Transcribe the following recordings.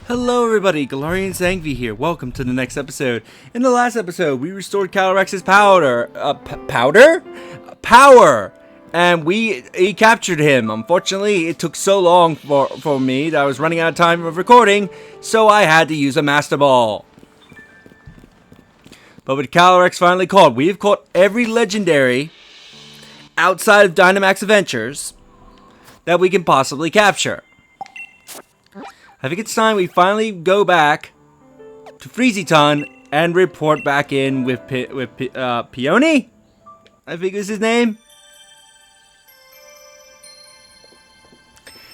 Hello everybody, Galarian Zangvi here. Welcome to the next episode. In the last episode, we restored Calyrex's power! And he captured him. Unfortunately, it took so long for me that I was running out of time of recording, so I had to use a Master Ball. But with Calyrex finally caught, we have caught every legendary outside of Dynamax Adventures that we can possibly capture. I think it's time we finally go back to Freezyton and report back in with Peony? I think is his name.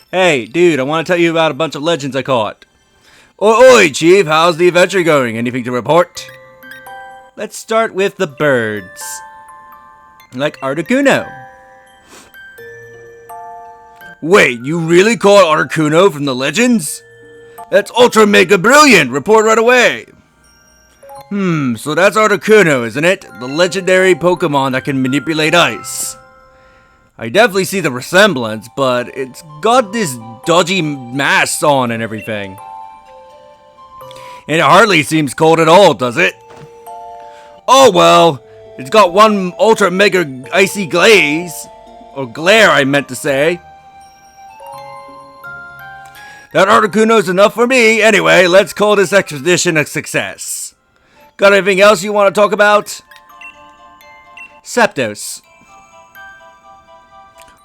Hey, dude, I want to tell you about a bunch of legends I caught. Oi, Chief, how's the adventure going? Anything to report? Let's start with the birds. Like Articuno. Wait, you really caught Articuno from the legends? That's ultra mega brilliant! Report right away! So that's Articuno, isn't it? The legendary Pokemon that can manipulate ice. I definitely see the resemblance, but it's got this dodgy mask on and everything. And it hardly seems cold at all, does it? Oh well, it's got one ultra mega icy glaze. Or glare, I meant to say. That Articuno's enough for me. Anyway, let's call this expedition a success. Got anything else you want to talk about? Zapdos.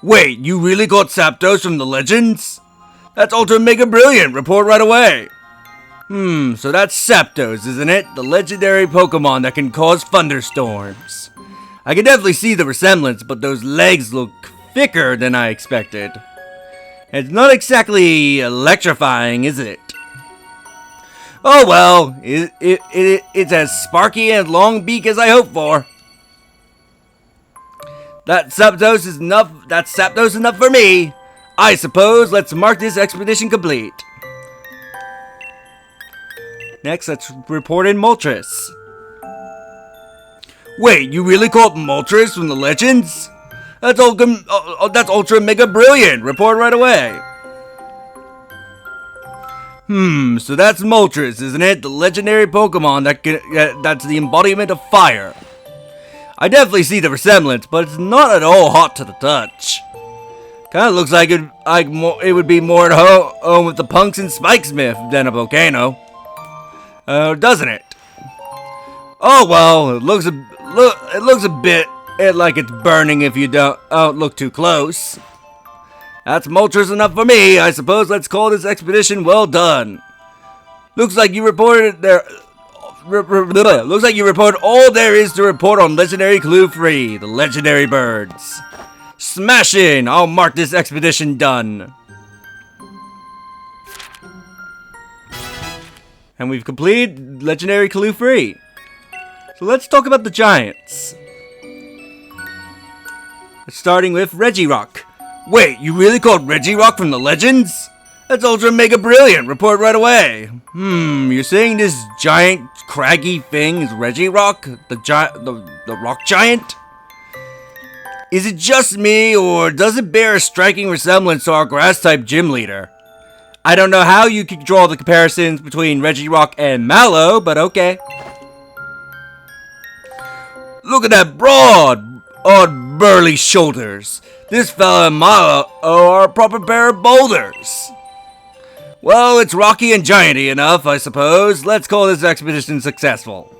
Wait, you really got Zapdos from the legends? That's ultra mega brilliant. Report right away. So that's Zapdos, isn't it? The legendary Pokemon that can cause thunderstorms. I can definitely see the resemblance, but those legs look thicker than I expected. It's not exactly electrifying, is it? Oh well, it's as sparky and long beak as I hoped for. That's Zapdos enough for me. I suppose let's mark this expedition complete. Next, let's report in Moltres. Wait, you really caught Moltres from the legends? That's ultra mega brilliant. Report right away. So that's Moltres, isn't it? The legendary Pokemon that's the embodiment of fire. I definitely see the resemblance, but it's not at all hot to the touch. Kinda looks like it would be more at home with the Punks and Spikesmith than a volcano. Doesn't it? Oh well, it looks a bit like it's burning if you don't look too close. That's Moltres enough for me. I suppose let's call this expedition well done. Looks like you reported Looks like you report all there is to report on Legendary Clue 3, the legendary birds. Smashing! I'll mark this expedition done. And we've completed Legendary Clue 3. So let's talk about the giants. Starting with Reggie Rock. Wait, you really called Reggie Rock from the legends? That's ultra mega brilliant. Report right away. You're saying this giant craggy thing is Reggie Rock? The rock giant? Is it just me, or does it bear a striking resemblance to our grass-type gym leader? I don't know how you could draw the comparisons between Reggie Rock and Mallow, but okay. Look at that broad burly shoulders. This fella and Mallow are a proper pair of boulders. Well, it's rocky and gianty enough, I suppose. Let's call this expedition successful.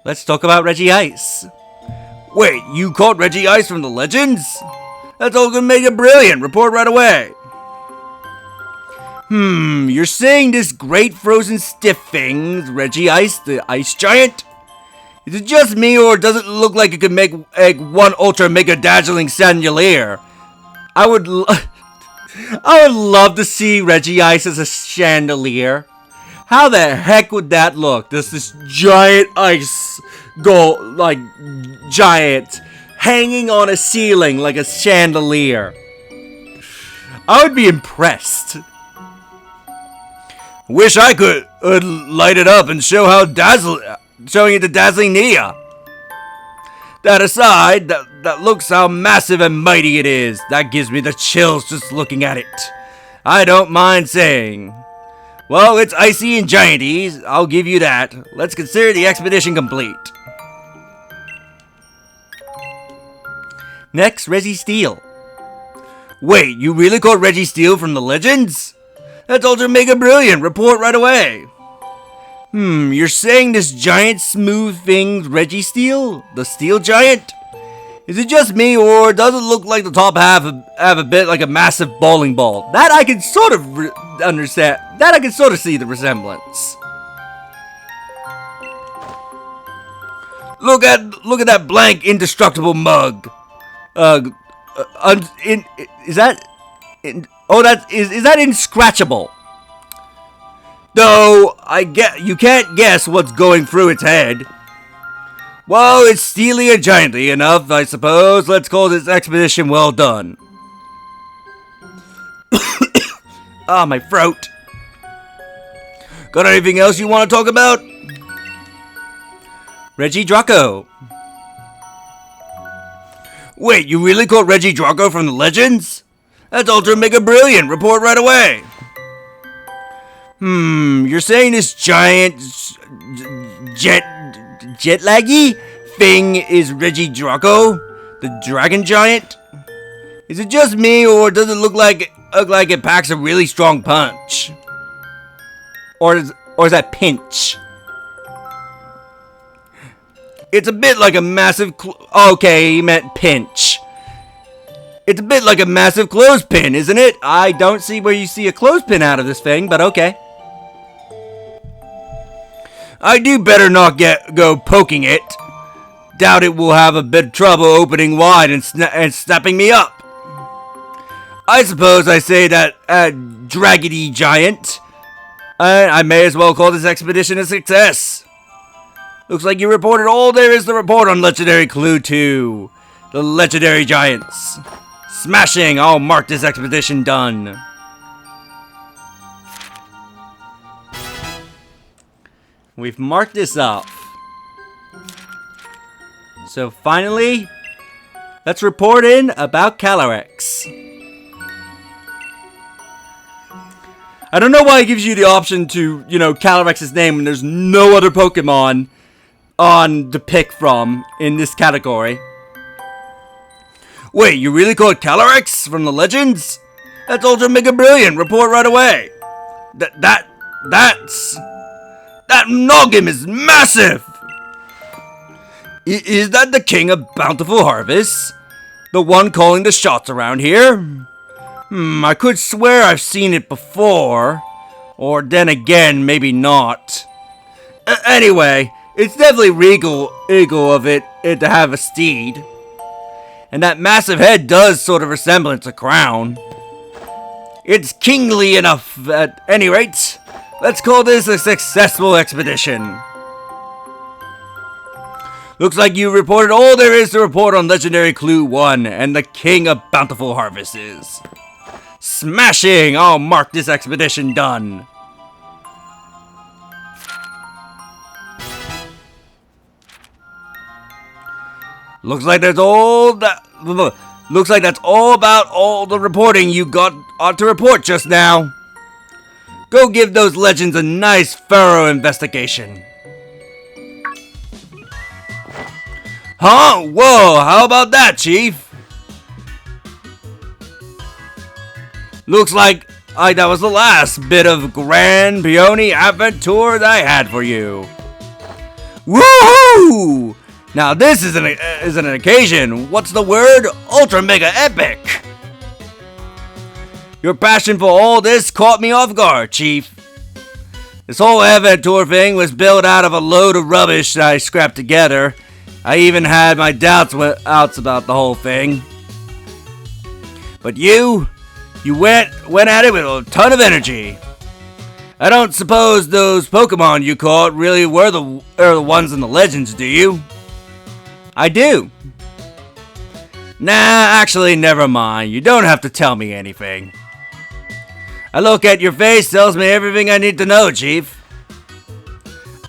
Let's talk about Reggie Ice. Wait, you caught Reggie Ice from the legends? That's all gonna make it brilliant. Report right away. You're saying this great frozen stiff thing, Reggie Ice, the ice giant? Is it just me, or does it look like it could make one ultra mega dazzling chandelier? I would love to see Reggie Ice as a chandelier. How the heck would that look? This giant ice giant hanging on a ceiling like a chandelier. I would be impressed. Wish I could light it up and show showing it to dazzling Nia. That aside, that looks how massive and mighty it is. That gives me the chills just looking at it. I don't mind saying. Well, it's icy and gianty, I'll give you that. Let's consider the expedition complete. Next, Reggie Steel. Wait, you really caught Reggie Steel from the Legends? That's ultra mega brilliant. Report right away. You're saying this giant smooth thing's Reggie Steel? The Steel Giant? Is it just me, or does it look like the top half have a bit like a massive bowling ball? That I can sort of understand. That I can sort of see the resemblance. Look at that blank, indestructible mug. Is that inscratchable? Though you can't guess what's going through its head. Well, it's steely and giantly enough, I suppose. Let's call this expedition well done. Ah, my throat. Got anything else you want to talk about? Reggie Draco. Wait, you really caught Reggie Draco from the Legends? That's ultra mega brilliant. Report right away. You're saying this giant jet laggy thing is Reggie Draco, the dragon giant? Is it just me, or does it look like it packs a really strong punch? Or is that pinch? It's a bit like a massive okay, he meant pinch. It's a bit like a massive clothespin, isn't it? I don't see where you see a clothespin out of this thing, but okay. I do better not go poking it. Doubt it will have a bit of trouble opening wide and snapping me up. I suppose I say that draggedy giant. I may as well call this expedition a success. Looks like you reported all there is to report on Legendary Clue 2. The Legendary Giants. Smashing! I'll mark this expedition done. We've marked this off. So finally, let's report in about Calyrex. I don't know why it gives you the option to, Calyrex's name when there's no other Pokemon on to pick from in this category. Wait, you really caught Calyrex from the Legends? That's ultra mega brilliant. Report right away. That noggin is massive. Is that the king of bountiful harvests? The one calling the shots around here? I could swear I've seen it before. Or then again, maybe not. Anyway, it's definitely regal of it to have a steed. And that massive head does sort of resemble a crown. It's kingly enough at any rate. Let's call this a successful expedition. Looks like you reported all there is to report on Legendary Clue 1 and the king of bountiful harvests. Smashing! I'll mark this expedition done. Looks like that's all about all the reporting you got to report just now. Go give those legends a nice, thorough investigation. Huh? Whoa, how about that, Chief? Looks like that was the last bit of grand Peony adventure that I had for you. Woohoo! Now this is an occasion. What's the word? Ultra mega epic! Your passion for all this caught me off guard, Chief. This whole adventure thing was built out of a load of rubbish that I scrapped together. I even had my doubts about the whole thing. But you went at it with a ton of energy. I don't suppose those Pokemon you caught really were the ones in the Legends, do you? I do. Nah, actually, never mind. You don't have to tell me anything. I look at your face, tells me everything I need to know, Chief.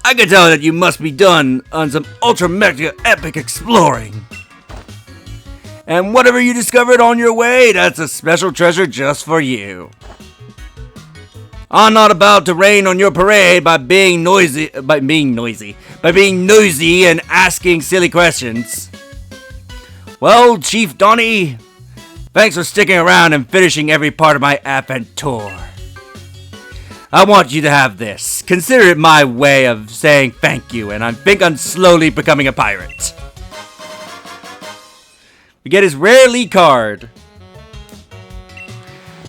I can tell that you must be done on some ultra mega epic exploring. And whatever you discovered on your way, that's a special treasure just for you. I'm not about to rain on your parade by being nosy and asking silly questions. Well, Chief Donnie, thanks for sticking around and finishing every part of my adventure. I want you to have this. Consider it my way of saying thank you, and I think I'm slowly becoming a pirate. We get his rare lead card.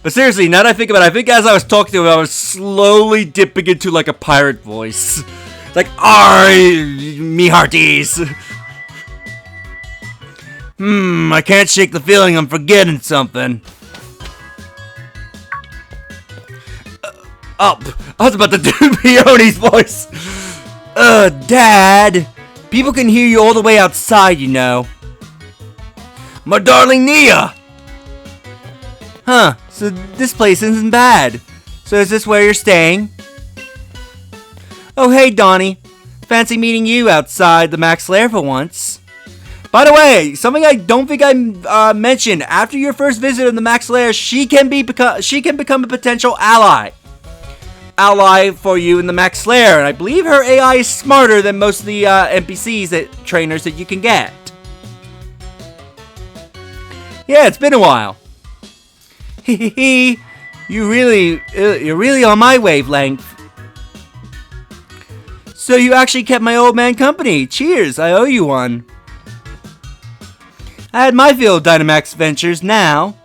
But seriously, now that I think about it, I think as I was talking to him, I was slowly dipping into like a pirate voice. Like, me hearties. I can't shake the feeling I'm forgetting something. I was about to do Peony's voice. Dad, people can hear you all the way outside, you know. My darling Nia! Huh, so this place isn't bad. So is this where you're staying? Oh, hey, Donnie. Fancy meeting you outside the Max Lair for once. By the way, something I don't think I mentioned. After your first visit in the Max Lair, she can become a potential ally for you in the Max Lair, and I believe her AI is smarter than most of the NPCs trainers that you can get. Yeah, it's been a while. Hehehe, you're really on my wavelength. So you actually kept my old man company. Cheers, I owe you one. I had my fill of Dynamax ventures now.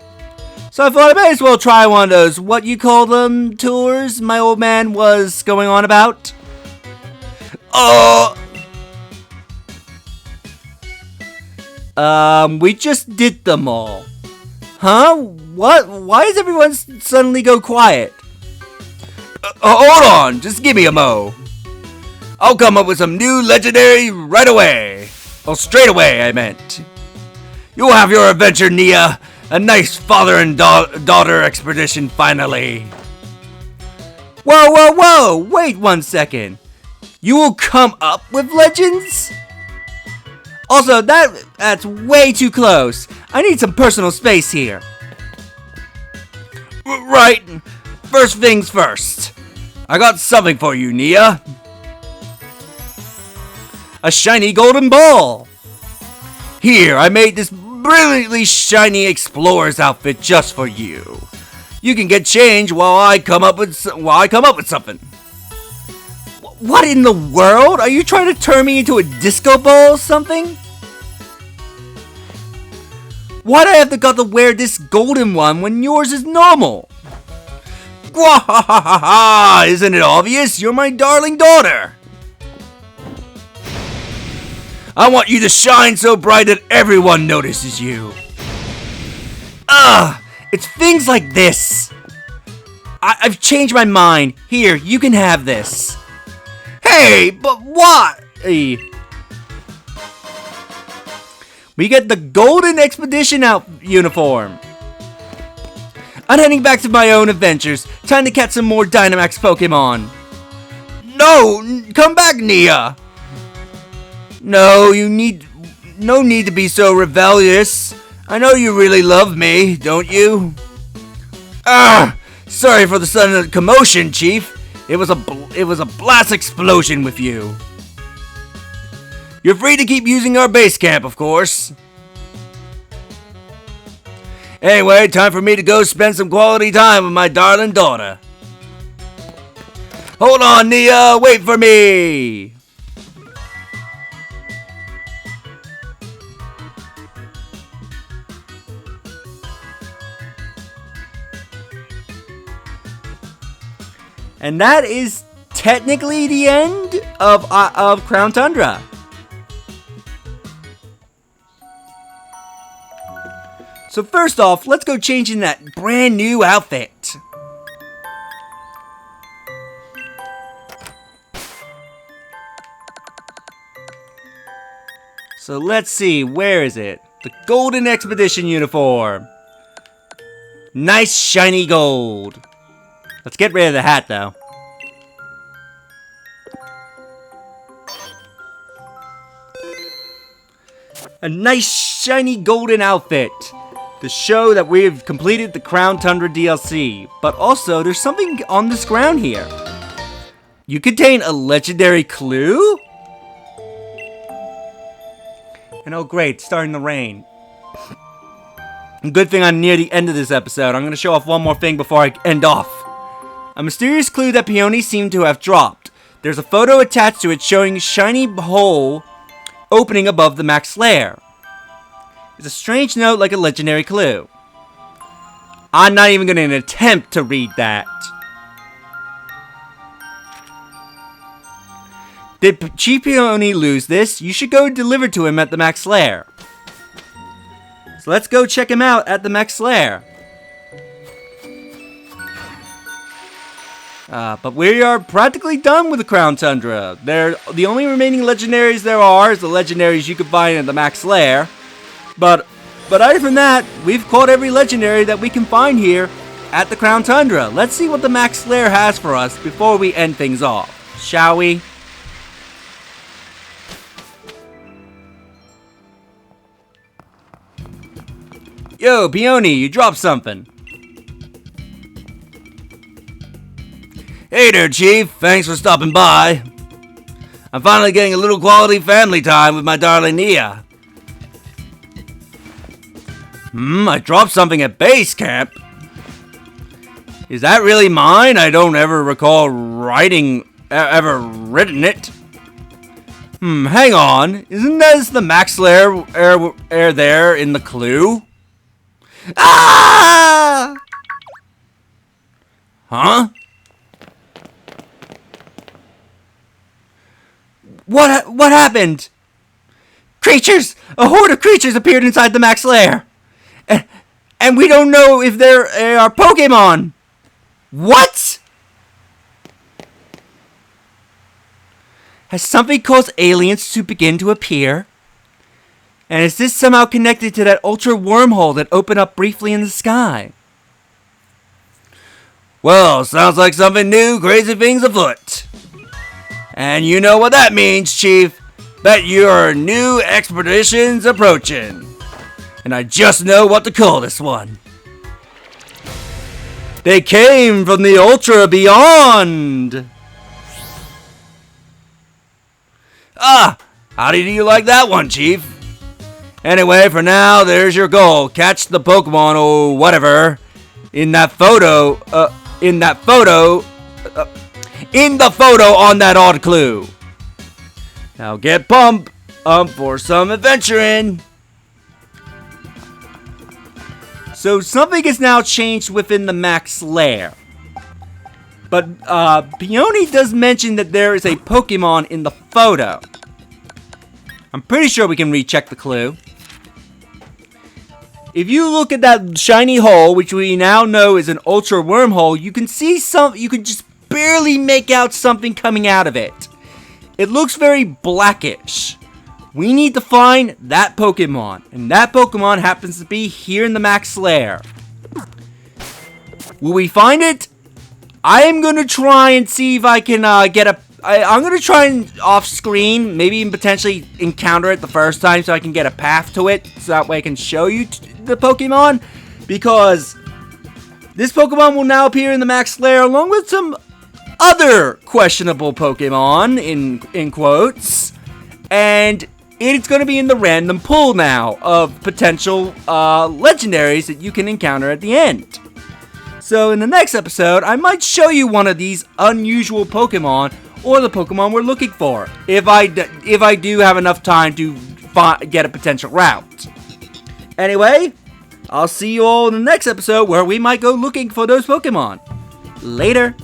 So I thought I might as well try one of those, what you call them, tours my old man was going on about. We just did them all. Huh? What? Why does everyone suddenly go quiet? Hold on, just give me a mo. I'll come up with some new legendary right away. Well, straight away, I meant. You'll have your adventure, Nia. A nice father and daughter expedition, finally. Whoa, wait 1 second. You will come up with legends? Also, that's way too close. I need some personal space here. Right. First things first. I got something for you, Nia. A shiny golden ball. Here, I made this brilliantly shiny explorer's outfit just for you. You can get change while I come up with something. What in the world? Are you trying to turn me into a disco ball or something? Why'd I have to wear this golden one when yours is normal? Gwahahaha! Isn't it obvious? You're my darling daughter. I want you to shine so bright that everyone notices you. It's things like this. I've changed my mind. Here, you can have this. Hey, but what? We get the Golden Expedition uniform. I'm heading back to my own adventures. Time to catch some more Dynamax Pokemon. No, come back, Nia. No, no need to be so rebellious. I know you really love me, don't you? Sorry for the sudden commotion, Chief. It was a blast explosion with you. You're free to keep using our base camp, of course. Anyway, time for me to go spend some quality time with my darling daughter. Hold on, Nia, wait for me. And that is technically the end of Crown Tundra. So first off, let's go change in that brand new outfit. So let's see, where is it? The Golden Expedition uniform. Nice shiny gold. Let's get rid of the hat, though. A nice shiny golden outfit. to show that we've completed the Crown Tundra DLC. But also, there's something on this ground here. You contain a legendary clue? And oh great, it's starting to rain. Good thing I'm near the end of this episode. I'm going to show off one more thing before I end off. A mysterious clue that Peony seemed to have dropped. There's a photo attached to it showing a shiny hole opening above the max lair. It's a strange note like a legendary clue. I'm not even going to attempt to read that. Did Chief Peony lose this? You should go deliver to him at the max lair. So let's go check him out at the max lair. But we are practically done with the Crown Tundra. The only remaining legendaries there are is the legendaries you can find in the max lair. But other than that, we've caught every legendary that we can find here at the Crown Tundra. Let's see what the max lair has for us before we end things off, shall we? Yo, Peony, you dropped something. Hey there, Chief. Thanks for stopping by. I'm finally getting a little quality family time with my darling Nia. I dropped something at base camp. Is that really mine? I don't ever recall ever written it. Hang on. Isn't this the max lair there in the clue? Ah! Huh? What happened? Creatures! A horde of creatures appeared inside the max lair. And we don't know if they are Pokemon. What? Has something caused aliens to begin to appear? And is this somehow connected to that ultra wormhole that opened up briefly in the sky? Well, sounds like something new, crazy things afoot. And you know what that means, Chief. Bet your new expedition's approaching. And I just know what to call this one. They came from the ultra beyond. Ah, how did you like that one, Chief? Anyway, for now, there's your goal. Catch the Pokemon or whatever in the photo on that odd clue. Now get pumped for some adventuring. So something has now changed within the max lair. But Peony does mention that there is a Pokemon in the photo. I'm pretty sure we can recheck the clue. If you look at that shiny hole, which we now know is an ultra wormhole, you can see you can just barely make out something coming out of it. It looks very blackish. We need to find that Pokemon, and that Pokemon happens to be here in the max lair. Will we find it? I am going to try and see if I can I'm going to try and off screen, maybe even potentially encounter it the first time so I can get a path to it, so that way I can show you the Pokemon, because this Pokemon will now appear in the max lair along with some other questionable Pokemon, in quotes, and it's going to be in the random pool now of potential legendaries that you can encounter at the end. So in the next episode, I might show you one of these unusual Pokemon, or the Pokemon we're looking for, if I do have enough time to get a potential route. Anyway, I'll see you all in the next episode where we might go looking for those Pokemon. Later.